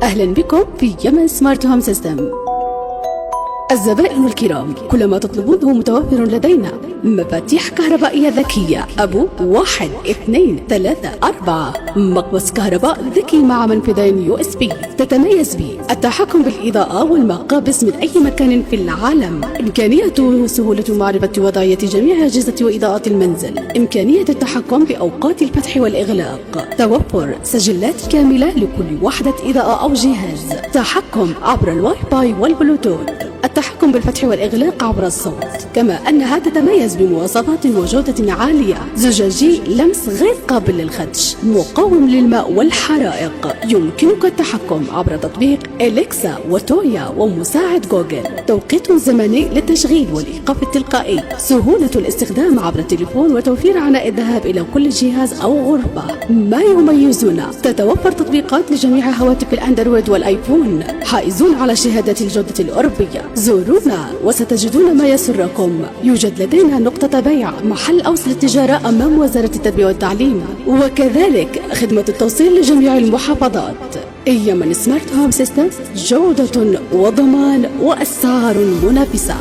أهلا بكم في يمن سمارت هوم سيستم. الزبائن الكرام، كل ما تطلبونه متوفر لدينا. مفاتيح كهربائية ذكية أبو 1 2 3 4، مقبس كهرباء ذكي مع منفذين USB، تتميز بالتحكم بالإضاءة والمقابس من أي مكان في العالم، إمكانية سهولة معرفة وضعية جميع أجهزة وإضاءات المنزل، إمكانية التحكم بأوقات الفتح والإغلاق، توفر سجلات كاملة لكل وحدة إضاءة أو جهاز، تحكم عبر الواي فاي والبلوتوث، التحكم بالفتح والإغلاق عبر الصوت، كما أنها تتميز بمواصفات وجودة عالية، زجاجي لمس غير قابل للخدش، مقاوم للماء والحرائق، يمكنك التحكم عبر تطبيق إليكسا وتويا ومساعد جوجل، توقيت زمني للتشغيل والإيقاف التلقائي، سهولة الاستخدام عبر التليفون وتوفير عناء الذهاب إلى كل جهاز أو غرفة. ما يميزنا، تتوفر تطبيقات لجميع هواتف الأندرويد والآيفون، حائزون على شهادة الجودة الأوروبية. زورونا وستجدون ما يسركم. يوجد لدينا نقطة بيع محل أوصل التجارة أمام وزارة التربية والتعليم، وكذلك خدمة التوصيل لجميع المحافظات. يمن سمارت هوم سيستم، جودة وضمان وأسعار منافسة.